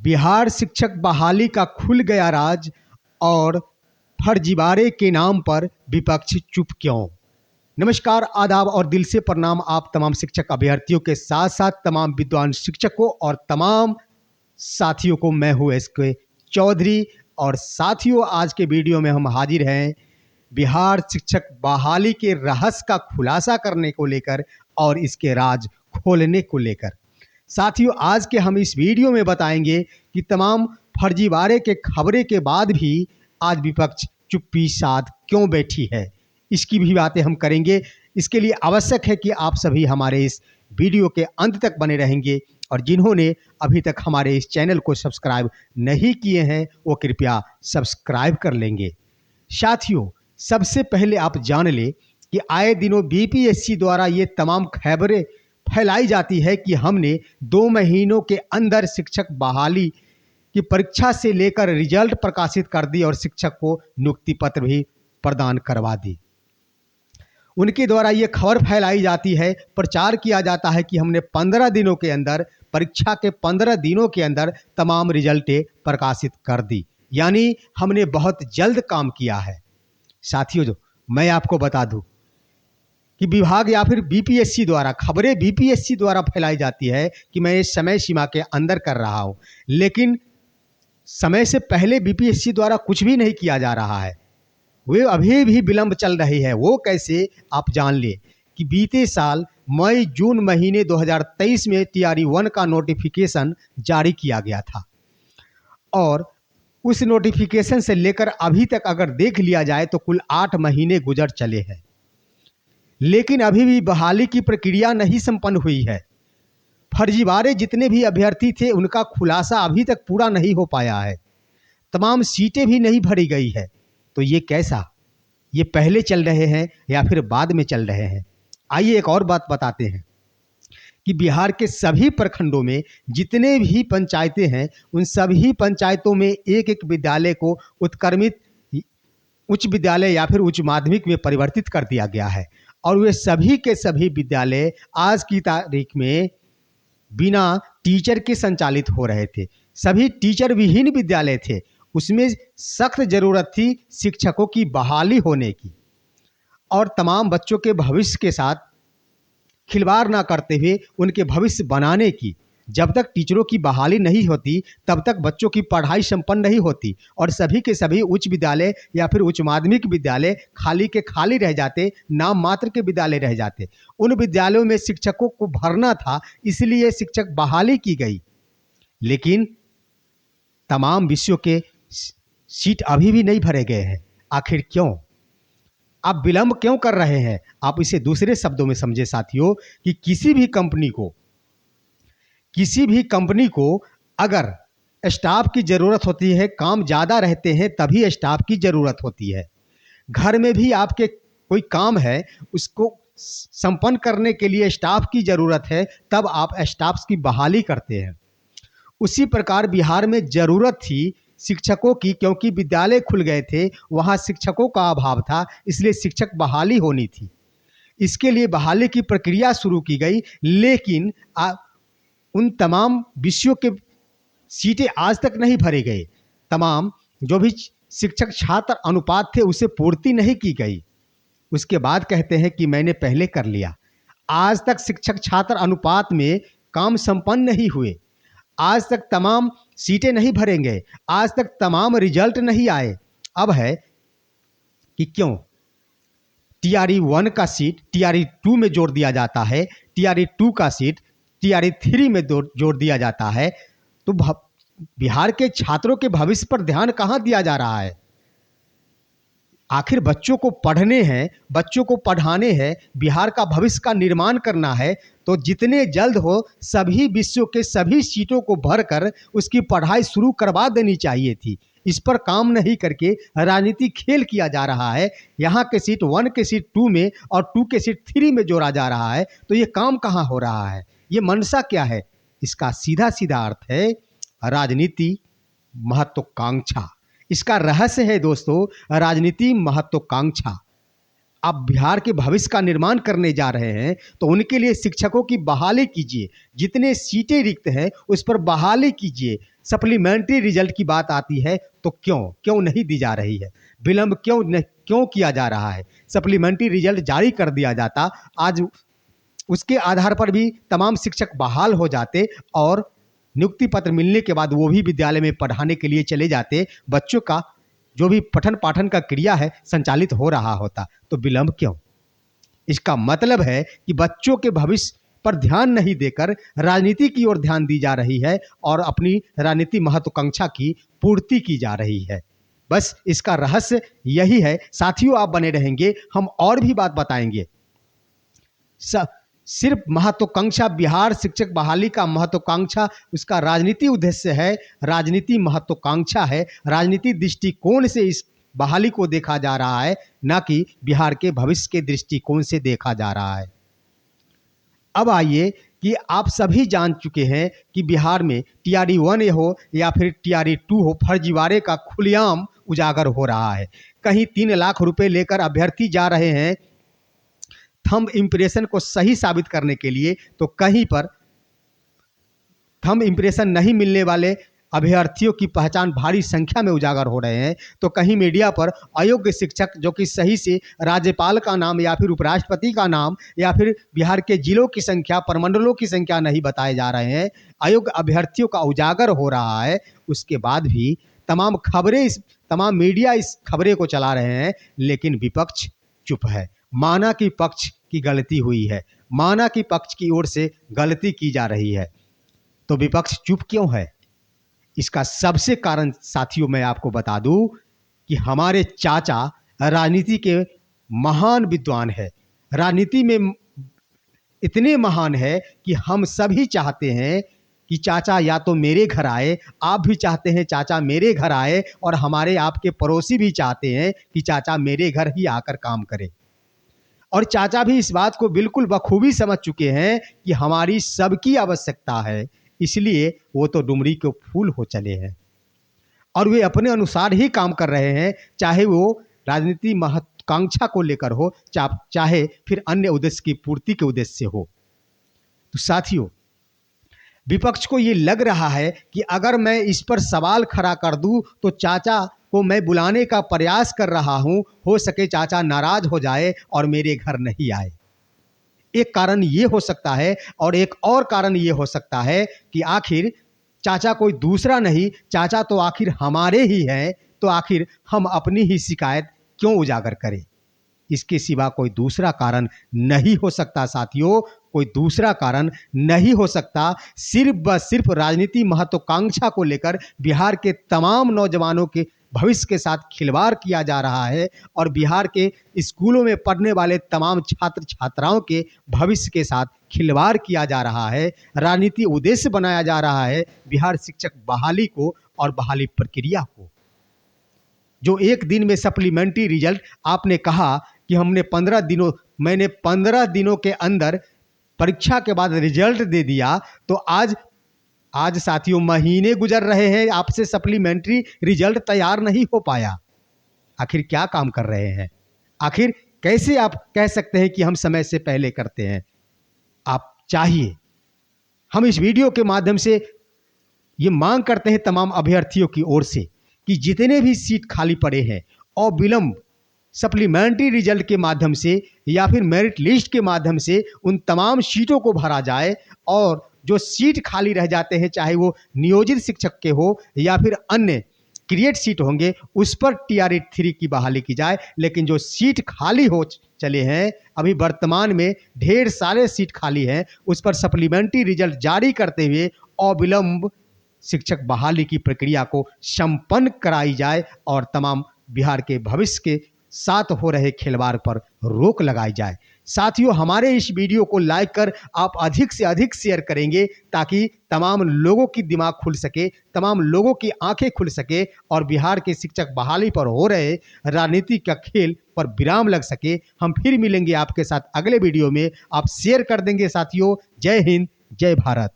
बिहार शिक्षक बहाली का खुल गया राज और फर्जीवाड़े के नाम पर विपक्ष चुप क्यों। नमस्कार, आदाब और दिल से प्रणाम आप तमाम शिक्षक अभ्यर्थियों के साथ साथ तमाम विद्वान शिक्षकों और तमाम साथियों को। मैं हूँ SK चौधरी और साथियों, आज के वीडियो में हम हाजिर हैं बिहार शिक्षक बहाली के रहस्य का खुलासा करने को लेकर और इसके राज खोलने को लेकर। साथियों, आज के हम इस वीडियो में बताएंगे कि तमाम फर्जीवाड़े के खबरें के बाद भी आज विपक्ष चुप्पी साध क्यों बैठी है, इसकी भी बातें हम करेंगे। इसके लिए आवश्यक है कि आप सभी हमारे इस वीडियो के अंत तक बने रहेंगे और जिन्होंने अभी तक हमारे इस चैनल को सब्सक्राइब नहीं किए हैं वो कृपया सब्सक्राइब कर लेंगे। साथियों, सबसे पहले आप जान लें कि आए दिनों BPSC द्वारा ये तमाम खबरें फैलाई जाती है कि हमने 2 महीनों के अंदर शिक्षक बहाली की परीक्षा से लेकर रिजल्ट प्रकाशित कर दी और शिक्षक को नियुक्ति पत्र भी प्रदान करवा दी। उनके द्वारा ये खबर फैलाई जाती है, प्रचार किया जाता है कि हमने 15 दिनों के अंदर, परीक्षा के 15 दिनों के अंदर तमाम रिजल्टें प्रकाशित कर दी, यानी हमने बहुत जल्द काम किया है। साथियों, जो मैं आपको बता दूं कि विभाग या फिर BPSC द्वारा खबरें BPSC द्वारा फैलाई जाती है कि मैं इस समय सीमा के अंदर कर रहा हूं, लेकिन समय से पहले BPSC द्वारा कुछ भी नहीं किया जा रहा है। वे अभी भी विलंब चल रही है। वो कैसे, आप जान ले कि बीते साल मई जून महीने 2023 में TRE-1 का नोटिफिकेशन जारी किया गया था और उस नोटिफिकेशन से लेकर अभी तक अगर देख लिया जाए तो कुल 8 महीने गुजर चले हैं, लेकिन अभी भी बहाली की प्रक्रिया नहीं संपन्न हुई है। फर्जीवाड़े जितने भी अभ्यर्थी थे उनका खुलासा अभी तक पूरा नहीं हो पाया है। तमाम सीटें भी नहीं भरी गई है। तो ये कैसा, ये पहले चल रहे हैं या फिर बाद में चल रहे हैं। आइए एक और बात बताते हैं कि बिहार के सभी प्रखंडों में जितने भी पंचायतें हैं उन सभी पंचायतों में एक एक विद्यालय को उत्क्रमित उच्च विद्यालय या फिर उच्च माध्यमिक में परिवर्तित कर दिया गया है और वे सभी के सभी विद्यालय आज की तारीख में बिना टीचर के संचालित हो रहे थे। सभी टीचर विहीन विद्यालय थे। उसमें सख्त जरूरत थी शिक्षकों की बहाली होने की और तमाम बच्चों के भविष्य के साथ खिलवाड़ ना करते हुए उनके भविष्य बनाने की। जब तक टीचरों की बहाली नहीं होती तब तक बच्चों की पढ़ाई संपन्न नहीं होती और सभी के सभी उच्च विद्यालय या फिर उच्च माध्यमिक विद्यालय खाली के खाली रह जाते, नाम मात्र के विद्यालय रह जाते। उन विद्यालयों में शिक्षकों को भरना था, इसलिए शिक्षक बहाली की गई, लेकिन तमाम विषयों के सीट अभी भी नहीं भरे गए हैं। आखिर क्यों? आप विलंब क्यों कर रहे हैं? आप इसे दूसरे शब्दों में समझे साथियों कि किसी भी कंपनी को अगर स्टाफ की ज़रूरत होती है, काम ज़्यादा रहते हैं तभी स्टाफ की ज़रूरत होती है। घर में भी आपके कोई काम है, उसको संपन्न करने के लिए स्टाफ की ज़रूरत है, तब आप स्टाफ की बहाली करते हैं। उसी प्रकार बिहार में ज़रूरत थी शिक्षकों की, क्योंकि विद्यालय खुल गए थे, वहाँ शिक्षकों का अभाव था, इसलिए शिक्षक बहाली होनी थी। इसके लिए बहाली की प्रक्रिया शुरू की गई, लेकिन उन तमाम विषयों के सीटें आज तक नहीं भरे गए। तमाम जो भी शिक्षक छात्र अनुपात थे उसे पूर्ति नहीं की गई। उसके बाद कहते हैं कि मैंने पहले कर लिया। आज तक शिक्षक छात्र अनुपात में काम संपन्न नहीं हुए। आज तक तमाम सीटें नहीं भरेंगे। आज तक तमाम रिजल्ट नहीं आए। अब है कि क्यों TRE-1 का सीट TRE-2 में जोड़ दिया जाता है, TRE-2 का सीट TRE-3 में जोड़ दिया जाता है। तो बिहार के छात्रों के भविष्य पर ध्यान कहाँ दिया जा रहा है? आखिर बच्चों को पढ़ने हैं, बच्चों को पढ़ाने हैं, बिहार का भविष्य का निर्माण करना है, तो जितने जल्द हो सभी विषयों के सभी सीटों को भरकर उसकी पढ़ाई शुरू करवा देनी चाहिए थी। इस पर काम नहीं करके राजनीतिक खेल किया जा रहा है। यहाँ के सीट 1 के सीट 2 में और 2 के सीट 3 में जोड़ा जा रहा है। तो ये काम कहाँ हो रहा है? ये मंशा क्या है? इसका सीधा सीधा अर्थ है राजनीति महत्वाकांक्षा। इसका रहस्य है दोस्तों, राजनीति महत्वाकांक्षा। आप बिहार के भविष्य का निर्माण करने जा रहे हैं तो उनके लिए शिक्षकों की बहाली कीजिए। जितने सीटें रिक्त हैं उस पर बहाली कीजिए। सप्लीमेंट्री रिजल्ट की बात आती है तो क्यों नहीं दी जा रही है? विलंब क्यों किया जा रहा है? सप्लीमेंट्री रिजल्ट जारी कर दिया जाता, आज उसके आधार पर भी तमाम शिक्षक बहाल हो जाते और नियुक्ति पत्र मिलने के बाद वो भी विद्यालय में पढ़ाने के लिए चले जाते। बच्चों का जो भी पठन पाठन का क्रिया है संचालित हो रहा होता। तो विलंब क्यों? इसका मतलब है कि बच्चों के भविष्य पर ध्यान नहीं देकर राजनीति की ओर ध्यान दी जा रही है और अपनी राजनीति महत्वाकांक्षा की पूर्ति की जा रही है। बस इसका रहस्य यही है। साथियों, आप बने रहेंगे, हम और भी बात बताएंगे। सिर्फ महत्वाकांक्षा, बिहार शिक्षक बहाली का महत्वाकांक्षा उसका राजनीति उद्देश्य है, राजनीति महत्वाकांक्षा है। राजनीति दृष्टिकोण से इस बहाली को देखा जा रहा है, ना कि बिहार के भविष्य के दृष्टिकोण से देखा जा रहा है। अब आइए कि आप सभी जान चुके हैं कि बिहार में टीआरई 1 हो या फिर टीआरई 2 हो, फर्जीवाड़े का खुलेआम उजागर हो रहा है। कहीं 3 लाख रुपए लेकर अभ्यर्थी जा रहे हैं थंब इम्प्रेशन को सही साबित करने के लिए, तो कहीं पर थंब इम्प्रेशन नहीं मिलने वाले अभ्यर्थियों की पहचान भारी संख्या में उजागर हो रहे हैं। तो कहीं मीडिया पर अयोग्य शिक्षक जो कि सही से राज्यपाल का नाम या फिर उपराष्ट्रपति का नाम या फिर बिहार के जिलों की संख्या, प्रमंडलों की संख्या नहीं बताए जा रहे हैं, अयोग्य अभ्यर्थियों का उजागर हो रहा है। उसके बाद भी तमाम मीडिया इस खबरें को चला रहे हैं, लेकिन विपक्ष चुप है। माना कि पक्ष की गलती हुई है, माना कि पक्ष की ओर से गलती की जा रही है, तो विपक्ष चुप क्यों है? इसका सबसे कारण साथियों मैं आपको बता दूं कि हमारे चाचा राजनीति के महान विद्वान है, राजनीति में इतने महान है कि हम सभी चाहते हैं कि चाचा या तो मेरे घर आए, आप भी चाहते हैं चाचा मेरे घर आए, और हमारे आपके पड़ोसी भी चाहते हैं कि चाचा मेरे घर ही आकर काम करे। और चाचा भी इस बात को बिल्कुल बखूबी समझ चुके हैं कि हमारी सबकी आवश्यकता है, इसलिए वो तो डुमरी के फूल हो चले हैं और वे अपने अनुसार ही काम कर रहे हैं, चाहे वो राजनीति महत्वाकांक्षा को लेकर हो, चाहे फिर अन्य उद्देश्य की पूर्ति के उद्देश्य से हो। तो साथियों, विपक्ष को ये लग रहा है कि अगर मैं इस पर सवाल खड़ा कर दूं तो चाचा को मैं बुलाने का प्रयास कर रहा हूं, हो सके चाचा नाराज हो जाए और मेरे घर नहीं आए। एक कारण ये हो सकता है, और एक और कारण ये हो सकता है कि आखिर चाचा कोई दूसरा नहीं, चाचा तो आखिर हमारे ही हैं, तो आखिर हम अपनी ही शिकायत क्यों उजागर करें? इसके सिवा कोई दूसरा कारण नहीं हो सकता साथियों, कोई दूसरा कारण नहीं हो सकता। सिर्फ राजनीति महत्वाकांक्षा को लेकर बिहार के तमाम नौजवानों के भविष्य के साथ खिलवाड़ किया जा रहा है और बिहार के स्कूलों में पढ़ने वाले तमाम छात्र छात्राओं के भविष्य के साथ खिलवाड़ किया जा रहा है। राजनीति उद्देश्य बनाया जा रहा है बिहार शिक्षक बहाली को और बहाली प्रक्रिया को। जो एक दिन में सप्लीमेंट्री रिजल्ट आपने कहा कि मैंने 15 दिनों के अंदर परीक्षा के बाद रिजल्ट दे दिया, तो आज साथियों महीने गुजर रहे हैं, आपसे सप्लीमेंट्री रिजल्ट तैयार नहीं हो पाया। आखिर क्या काम कर रहे हैं? आखिर कैसे आप कह सकते हैं कि हम समय से पहले करते हैं? आप चाहिए, हम इस वीडियो के माध्यम से ये मांग करते हैं तमाम अभ्यर्थियों की ओर से कि जितने भी सीट खाली पड़े हैं अविलंब सप्लीमेंट्री रिजल्ट के माध्यम से या फिर मेरिट लिस्ट के माध्यम से उन तमाम सीटों को भरा जाए, और जो सीट खाली रह जाते हैं, चाहे वो नियोजित शिक्षक के हो या फिर अन्य क्रिएट सीट होंगे, उस पर टीआरई 3 की बहाली की जाए। लेकिन जो सीट खाली हो चले हैं, अभी वर्तमान में ढेर सारे सीट खाली हैं, उस पर सप्लीमेंट्री रिजल्ट जारी करते हुए अविलंब शिक्षक बहाली की प्रक्रिया को संपन्न कराई जाए और तमाम बिहार के भविष्य के साथ हो रहे खिलवाड़ पर रोक लगाई जाए। साथियों, हमारे इस वीडियो को लाइक कर आप अधिक से अधिक शेयर करेंगे ताकि तमाम लोगों की दिमाग खुल सके, तमाम लोगों की आंखें खुल सके और बिहार के शिक्षक बहाली पर हो रहे राजनीति का खेल पर विराम लग सके। हम फिर मिलेंगे आपके साथ अगले वीडियो में। आप शेयर कर देंगे साथियों। जय हिंद, जय भारत।